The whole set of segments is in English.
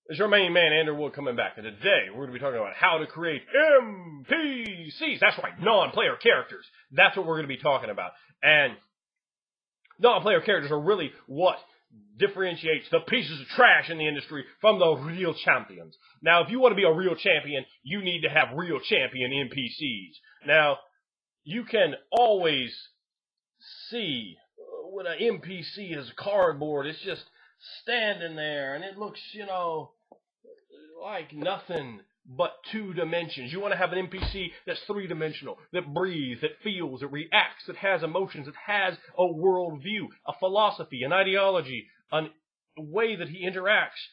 It's your main man, Andrew Wood, coming back. And today, we're going to be talking about how to create NPCs. That's right, non-player characters. That's what we're going to be talking about. And non-player characters are really what differentiates the pieces of trash in the industry from the real champions. Now, if you want to be a real champion, you need to have real champion NPCs. Now, you can always see when an NPC is cardboard, it's just standing there, and it looks, like nothing but 2 dimensions. You want to have an NPC that's 3-dimensional, that breathes, that feels, that reacts, that has emotions, that has a worldview, a philosophy, an ideology, a way that he interacts,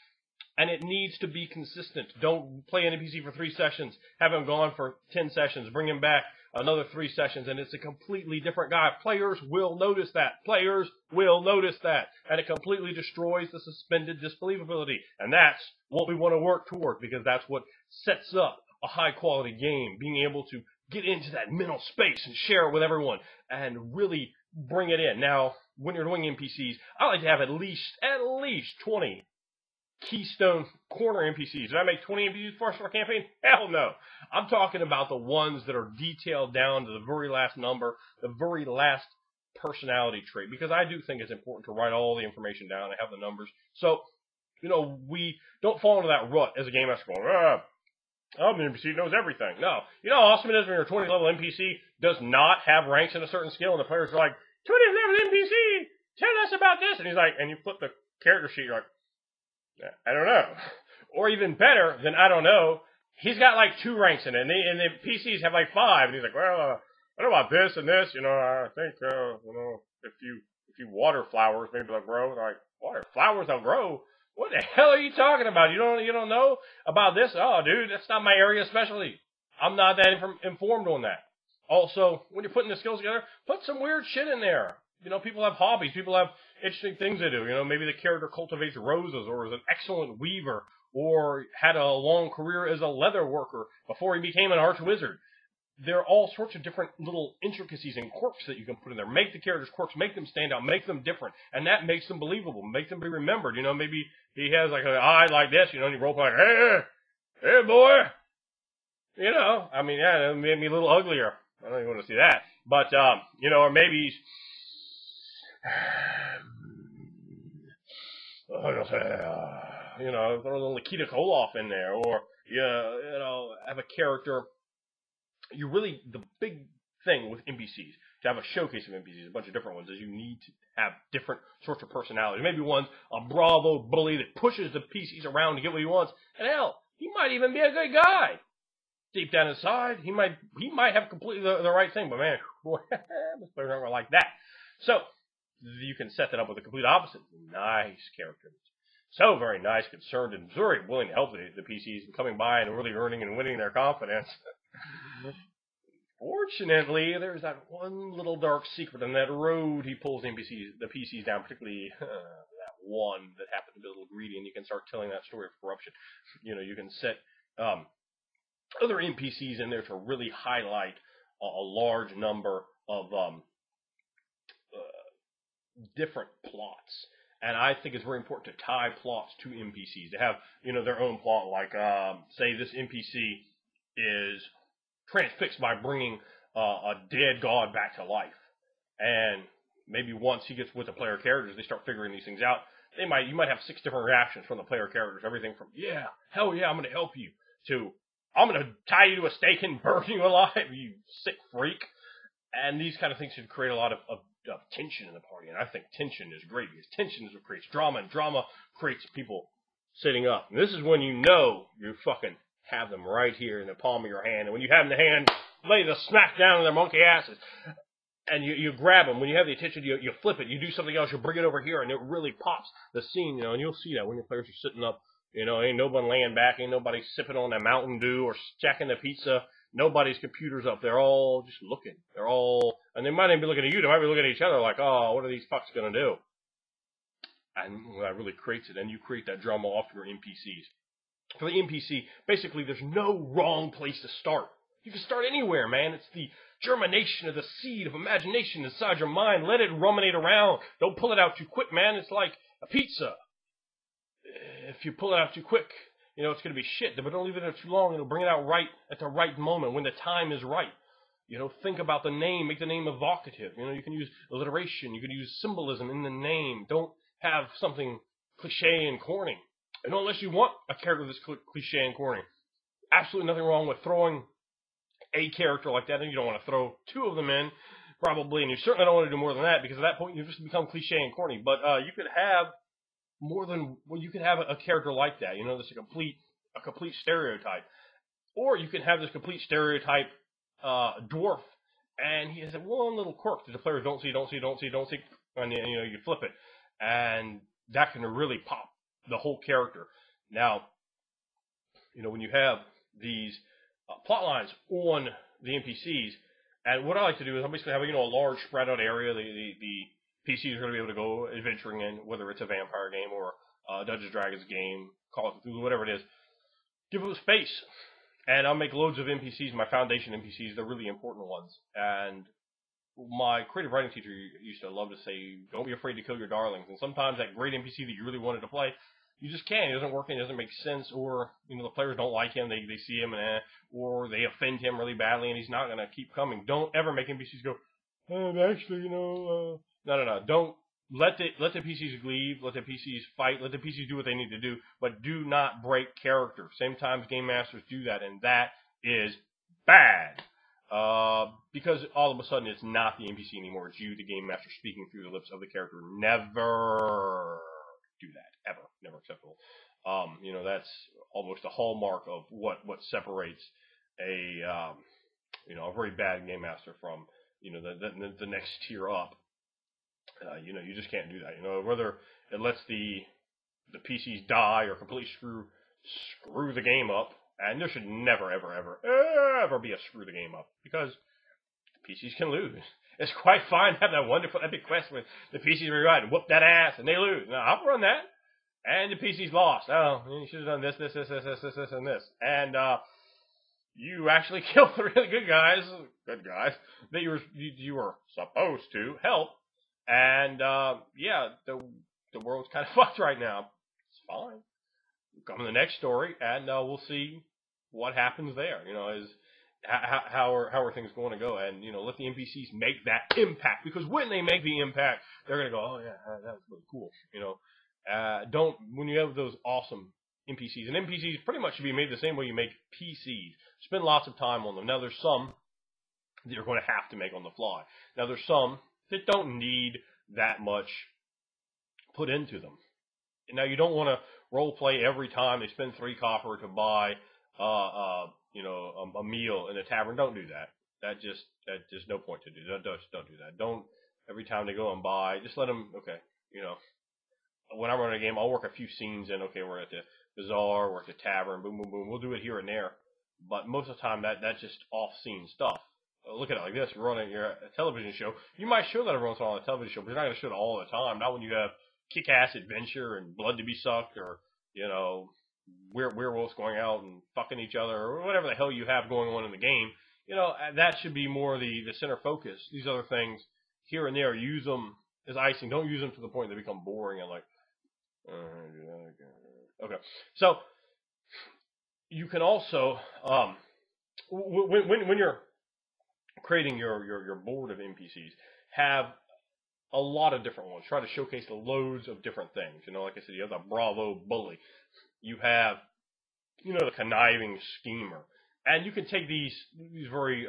and it needs to be consistent. Don't play an NPC for 3 sessions, have him gone for 10 sessions, bring him back another 3 sessions, and it's a completely different guy. Players will notice that. Players will notice that. And it completely destroys the suspended disbelievability. And that's what we want to work toward, because that's what sets up a high-quality game, being able to get into that mental space and share it with everyone and really bring it in. Now, when you're doing NPCs, I like to have at least 20 keystone corner NPCs. Did I make 20 NPCs for our campaign? Hell no. I'm talking about the ones that are detailed down to the very last number, the very last personality trait, because I do think it's important to write all the information down and have the numbers. So, we don't fall into that rut as a game master going, I'm the NPC knows everything. No. You know how awesome it is when your 20 level NPC does not have ranks in a certain skill, and the players are like, 20 level NPC, tell us about this. And he's like, and you flip the character sheet, you're like, I don't know. Or even better than I don't know, he's got like 2 ranks in it, and the PCs have like 5, and he's like, well, I know about this and this, I think, if you water flowers, maybe they'll grow. They're like, water flowers, they'll grow? What the hell are you talking about? You don't know about this? Oh, dude, that's not my area of specialty. I'm not that informed on that. Also, when you're putting the skills together, put some weird shit in there. People have hobbies. People have interesting things they do. Maybe the character cultivates roses or is an excellent weaver or had a long career as a leather worker before he became an arch-wizard. There are all sorts of different little intricacies and quirks that you can put in there. Make the characters quirks, make them stand out, make them different, and that makes them believable, make them be remembered. Maybe he has like an eye like this, and you roll like, hey, boy. It made me a little uglier. I don't even want to see that. But, or maybe he's, throw a little Nikita Koloff in there, or, have a character. The big thing with NPCs, to have a showcase of NPCs, a bunch of different ones, is you need to have different sorts of personalities. Maybe one's a bravo bully that pushes the PCs around to get what he wants, and hell, he might even be a good guy. Deep down inside, he might have completely the right thing, but man, most players aren't like that. So, you can set that up with the complete opposite. Nice characters. So very nice, concerned, and very willing to help the PCs and coming by and really earning and winning their confidence. Fortunately, there's that one little dark secret in that road he pulls the PCs down, particularly that one that happened to be a little greedy, and you can start telling that story of corruption. You can set other NPCs in there to really highlight a large number of different plots. And I think it's very important to tie plots to NPCs, to have, their own plot, like, say this NPC is transfixed by bringing a dead god back to life. And maybe once he gets with the player characters, they start figuring these things out. You might have 6 different reactions from the player characters, everything from, yeah, hell yeah, I'm going to help you, to, I'm going to tie you to a stake and burn you alive, you sick freak. And these kind of things should create a lot of tension in the party, and I think tension is great, because tension is what creates drama, and drama creates people sitting up. And this is when you fucking have them right here in the palm of your hand, and when you have them in the hand, lay the smack down on their monkey asses, and you grab them. When you have the attention, you flip it, you do something else, you bring it over here, and it really pops the scene, and you'll see that when your players are sitting up, ain't nobody laying back, ain't nobody sipping on that Mountain Dew or stacking the pizza. Nobody's computer's up. They're all just looking. And they might even be looking at you. They might be looking at each other like, oh, what are these fucks going to do? And that really creates it. And you create that drama off your NPCs. For the NPC, basically, there's no wrong place to start. You can start anywhere, man. It's the germination of the seed of imagination inside your mind. Let it ruminate around. Don't pull it out too quick, man. It's like a pizza. if you pull it out too quick, you know, it's going to be shit. But don't leave it there too long. It'll bring it out right at the right moment when the time is right. You know, think about the name. Make the name evocative. You know, you can use alliteration. You can use symbolism in the name. Don't have something cliche and corny. And unless you want a character that's cliche and corny. Absolutely nothing wrong with throwing a character like that. And you don't want to throw two of them in, probably. And you certainly don't want to do more than that, because at that point you just become cliche and corny. But you could have more than, well, you could have a character like that. You know, that's a complete stereotype. Or you can have this complete stereotype dwarf, and he has one little quirk that the players don't see, and you know, you flip it, and that can really pop the whole character. Now, you know, when you have these plot lines on the NPCs, and what I like to do is I'm basically have, you know, a large spread out area the PCs are going to be able to go adventuring in, whether it's a vampire game or a Dungeons & Dragons game, Call of Cthulhu, whatever it is. Give them space. And I'll make loads of NPCs, my foundation NPCs, the really important ones. And my creative writing teacher used to love to say, don't be afraid to kill your darlings. And sometimes that great NPC that you really wanted to play, you just can't. It doesn't work, and it doesn't make sense, or, you know, the players don't like him, they see him, and or they offend him really badly, and he's not going to keep coming. Don't ever make NPCs go, actually, you know, no. Don't let the PCs leave, let the PCs fight, let the PCs do what they need to do, but do not break character. Sometimes game masters do that, and that is bad. Because all of a sudden it's not the NPC anymore, it's you, the game master, speaking through the lips of the character. Never do that, ever. Never acceptable. You know, that's almost a hallmark of what separates a you know, a very bad game master from, you know, the next tier up. You know, you just can't do that. You know, whether it lets the PCs die or completely screw the game up, and there should never ever be a screw the game up, because PCs can lose. It's quite fine to have that wonderful epic quest with the PCs rewrite and whoop that ass and they lose. Now I'll run that, and the PCs lost. Oh, you should have done this, and this, and you actually killed the really good guys that you were supposed to help. And, yeah, the world's kind of fucked right now. It's fine. We'll come to the next story, and we'll see what happens there. You know, how are things going to go? And, you know, let the NPCs make that impact. Because when they make the impact, they're going to go, oh, yeah, that was really cool. You know, when you have those awesome NPCs, and NPCs pretty much should be made the same way you make PCs. Spend lots of time on them. Now, there's some that you're going to have to make on the fly. Now, there's some that don't need that much put into them. Now, you don't want to role play every time they spend 3 copper to buy, you know, a meal in a tavern. Don't do that. There's no point to do. Don't do that. Don't every time they go and buy. Just let them. Okay, you know, when I'm running a game, I'll work a few scenes in. Okay, we're at the bazaar, we're at the tavern. Boom, boom, boom. We'll do it here and there, but most of the time that's just off-scene stuff. Look at it like this. You're running a television show. You might show that every once in a while on a television show, but you're not going to show it all the time. Not when you have kick-ass adventure and blood to be sucked, or, you know, werewolves going out and fucking each other, or whatever the hell you have going on in the game. You know, that should be more the center focus. These other things, here and there, use them as icing. Don't use them to the point they become boring and like, okay. So, you can also, when you're creating your board of NPCs, have a lot of different ones. Try to showcase loads of different things. You know, like I said, you have the Bravo bully. You have, you know, the conniving schemer. And you can take these very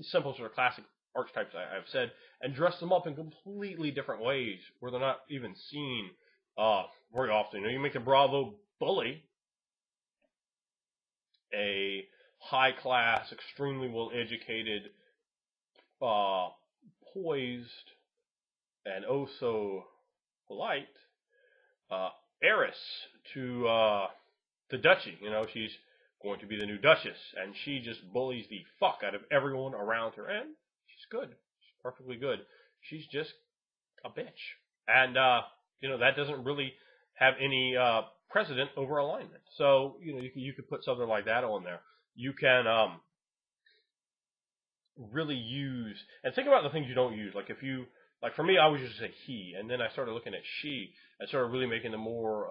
simple sort of classic archetypes I've said and dress them up in completely different ways where they're not even seen very often. You know, you make the Bravo bully a high-class, extremely well-educated, poised, and oh so polite heiress to the duchy. You know, she's going to be the new duchess, and she just bullies the fuck out of everyone around her, and she's good. She's perfectly good. She's just a bitch. And, you know, that doesn't really have any precedent over alignment. So, you know, you could put something like that on there. You can really use, and think about the things you don't use. Like if you, like for me, I always used to say he, and then I started looking at she, and started really making them more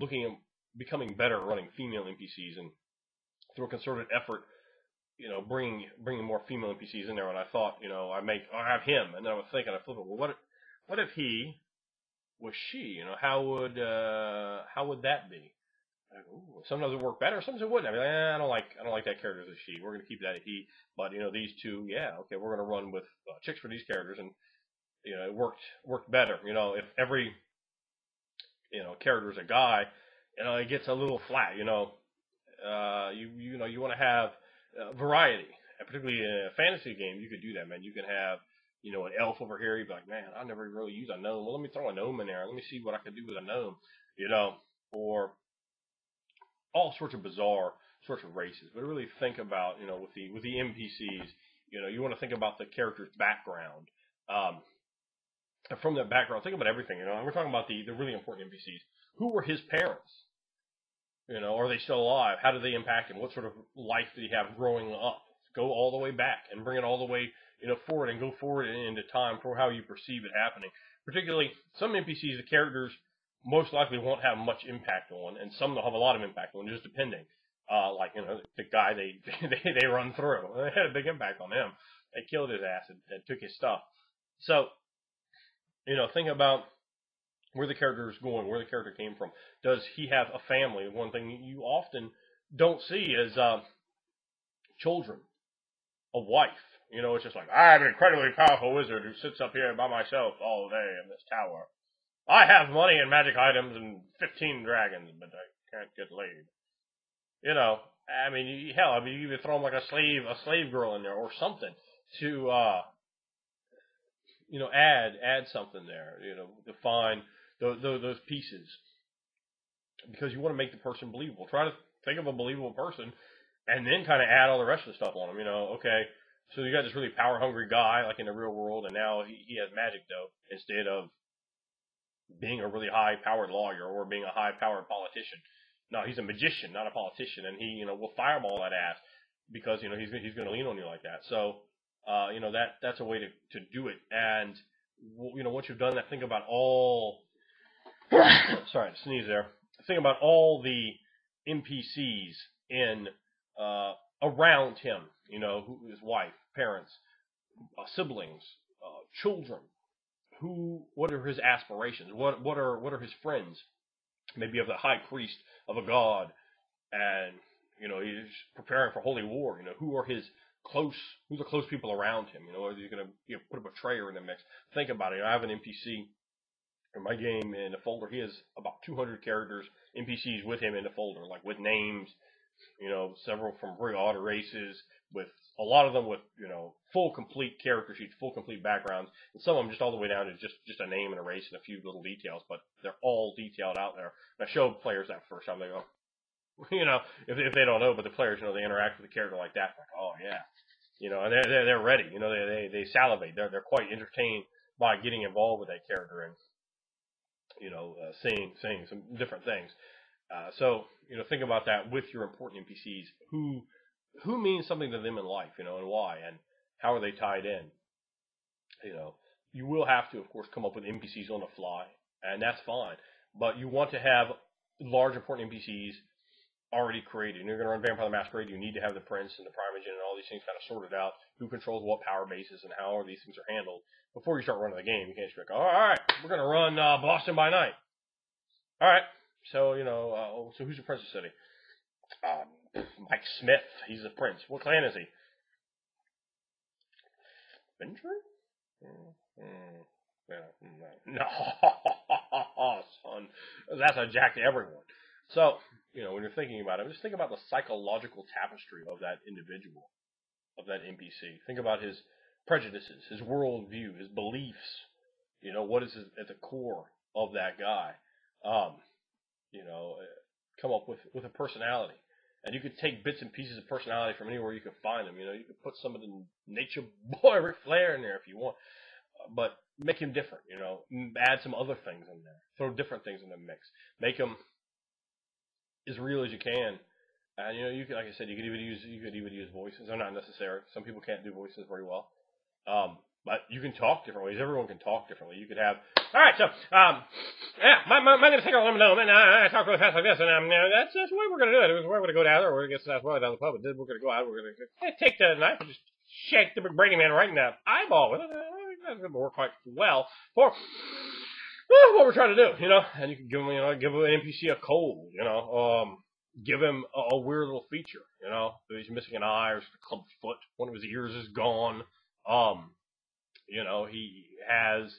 looking at becoming better at running female NPCs, and through a concerted effort, bringing more female NPCs in there. And I thought, I have him, and then I was thinking, I thought, well, what if he was she? How would that be? Sometimes it work better, sometimes it wouldn't. I mean, I don't like that character as a she. We're gonna keep that a he. But these two, yeah, okay, we're gonna run with chicks for these characters, and it worked better. If every character is a guy, it gets a little flat. You want to have variety, and particularly in a fantasy game, you could do that, man. You can have an elf over here. You'd be like, man, I never really use a gnome. Well, let me throw a gnome in there. Let me see what I could do with a gnome. Or all sorts of bizarre sorts of races. But really think about, with the NPCs, you want to think about the character's background. And from that background, think about everything, and we're talking about the really important NPCs. Who were his parents? Are they still alive? How did they impact him? What sort of life did he have growing up? Go all the way back and bring it all the way, forward, and go forward into time for how you perceive it happening. Particularly, some NPCs, the characters most likely won't have much impact on, and some will have a lot of impact on, just depending. Like, the guy they run through. It had a big impact on him. They killed his ass and took his stuff. So, think about where the character is going, where the character came from. Does he have a family? One thing you often don't see is children, a wife. It's just like, I'm an incredibly powerful wizard who sits up here by myself all day in this tower. I have money and magic items and 15 dragons, but I can't get laid. Hell, you even throw them like a slave girl in there or something to, add something there, define those pieces. Because you want to make the person believable. Try to think of a believable person and then kind of add all the rest of the stuff on them, okay. So you got this really power-hungry guy, like in the real world, and now he has magic, though, instead of being a really high-powered lawyer or being a high-powered politician. No, he's a magician, not a politician, and he, will fireball that ass because, he's going to lean on you like that. So, that's a way to do it. And, once you've done that, think about all, sorry, to sneeze there. Think about all the NPCs in, around him, his wife, parents, siblings, children. What are his aspirations? What are his friends? Maybe you have the high priest of a god, and he's preparing for holy war. Who's the close people around him? Are you going to put a betrayer in the mix? Think about it. I have an NPC in my game in the folder. He has about 200 characters, NPCs with him in the folder, like with names. Several from very odd races, with a lot of them with, full complete character sheets, full complete backgrounds, and some of them just all the way down to just a name and a race and a few little details, but they're all detailed out there. And I show players that first time. They go, if they don't know, but the players, they interact with the character like that, like, oh yeah, and they're ready. They salivate. They're quite entertained by getting involved with that character and, seeing some different things. So, think about that with your important NPCs. Who means something to them in life, and why, and how are they tied in? You will have to, of course, come up with NPCs on the fly, and that's fine. But you want to have large, important NPCs already created. And you're going to run Vampire the Masquerade, you need to have the Prince and the Primogen and all these things kind of sorted out. Who controls what power bases and how these things are handled before you start running the game. You can't just be like, all right, we're going to run Boston by night. All right. So, so who's the Prince of the City? Mike Smith. He's the Prince. What clan is he? Venture? No, son. That's a jack to everyone. So, when you're thinking about it, just think about the psychological tapestry of that individual, of that NPC. Think about his prejudices, his worldview, his beliefs. What is at the core of that guy? Come up with a personality. And you could take bits and pieces of personality from anywhere you could find them. You could put some of the nature boy Ric Flair in there if you want. But make him different, add some other things in there. Throw different things in the mix. Make him as real as you can. And, you could, like I said, you could even use voices. They're not necessary. Some people can't do voices very well. But you can talk different ways. Everyone can talk differently. You could have, all right, so, yeah, I'm going to take a lemon, and I talk really fast like this, and that's the way we're going to do it. We're going to go down there, we're going to get that's well down the pub, and then we're going to go out, we're going to take the knife and just shake the Brady man right in the eyeball with it. That's going to work quite well for what we're trying to do, and you can give him, give an NPC a cold, give him a weird little feature, he's missing an eye or a club foot, one of his ears is gone, he has,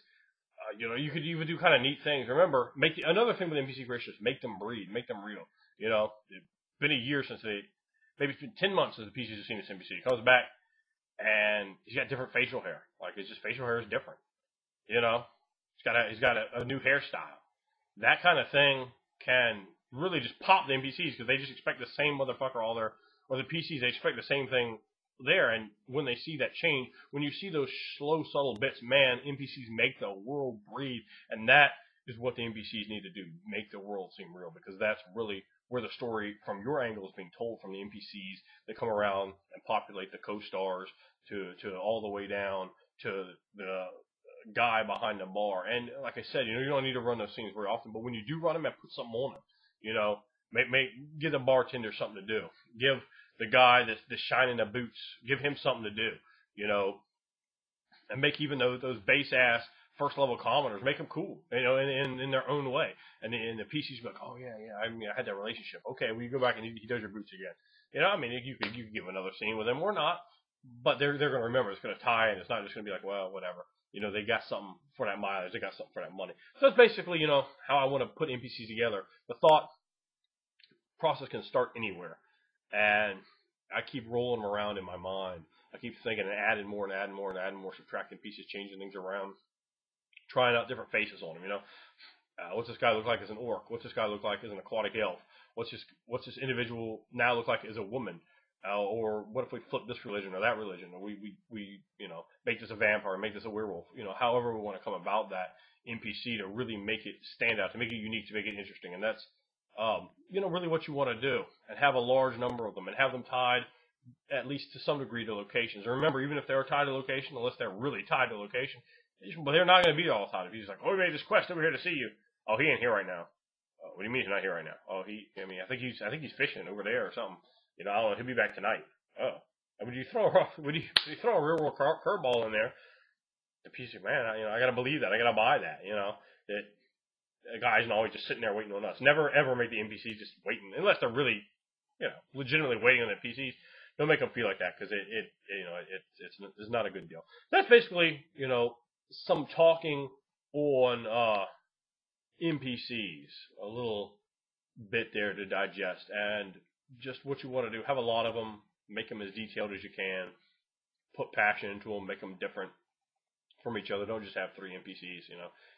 you could even do kind of neat things. Remember, another thing with NPC creation is make them breathe, make them real. It's been a year since maybe it's been 10 months since the PCs have seen this NPC. He comes back, and he's got different facial hair. Like, it's just facial hair is different. He's got a new hairstyle. That kind of thing can really just pop the NPCs because they just expect the same motherfucker or the PCs, they expect the same thing there, and when they see that change, when you see those slow, subtle bits, man, NPCs make the world breathe, and that is what the NPCs need to do, make the world seem real, because that's really where the story from your angle is being told, from the NPCs that come around and populate the co-stars to all the way down to the guy behind the bar. And like I said, you don't need to run those scenes very often, but when you do run them, put something on them. Give the bartender something to do. Give the guy that's shining the boots, give him something to do, and make even those base ass first level commoners, make them cool, in their own way. And the PCs be like, oh yeah, I had that relationship. Okay, well you go back and he does your boots again. You could give another scene with them or not, but they're going to remember. It's going to tie in. It's not just going to be like, well, whatever. They got something for that mileage. They got something for that money. So that's basically, how I want to put NPCs together. The thought process can start anywhere. And I keep rolling them around in my mind. I keep thinking and adding more and adding more and adding more, subtracting pieces, changing things around, trying out different faces on them, what's this guy look like as an orc? What's this guy look like as an aquatic elf? What's this individual now look like as a woman? Or what if we flip this religion or that religion? Or we make this a vampire, make this a werewolf. However we want to come about that NPC to really make it stand out, to make it unique, to make it interesting. And that's, really what you want to do. And have a large number of them and have them tied at least to some degree to locations. And remember, even if they're tied to location, unless they're really tied to location, but they're not going to be all tied. If he's like, oh, we made this quest over here to see you. Oh, he ain't here right now. What do you mean he's not here right now? Oh, I think he's fishing over there or something. I don't know. He'll be back tonight. Oh, would you throw a real world curveball in there? The PC, man, I gotta believe that. I gotta buy that. That the guy's not always just sitting there waiting on us. Never ever make the NPCs just waiting, unless they're really, legitimately waiting on the NPCs. Don't make them feel like that, because it's not a good deal. That's basically, some talking on NPCs, a little bit there to digest, and just what you want to do. Have a lot of them, make them as detailed as you can, put passion into them, make them different from each other. Don't just have 3 NPCs,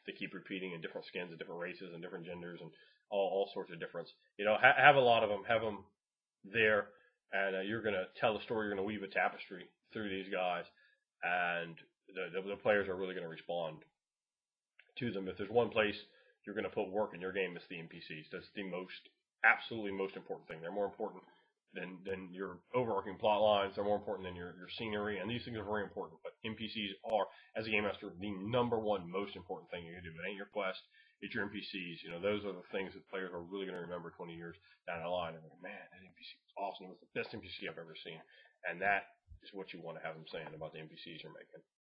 they keep repeating in different skins and different races and different genders and all sorts of difference. Have a lot of them, have them there, and you're going to tell the story, you're going to weave a tapestry through these guys, and the players are really going to respond to them. If there's one place you're going to put work in your game, it's the NPCs. That's the absolutely most important thing. They're more important than your overarching plot lines. They're more important than your scenery, and these things are very important. But NPCs are, as a game master, the number one most important thing you can do. It ain't your quest, it's your NPCs. Those are the things that players are really going to remember 20 years down the line. And they're like, man, that NPC was awesome. It was the best NPC I've ever seen. And that is what you want to have them saying about the NPCs you're making.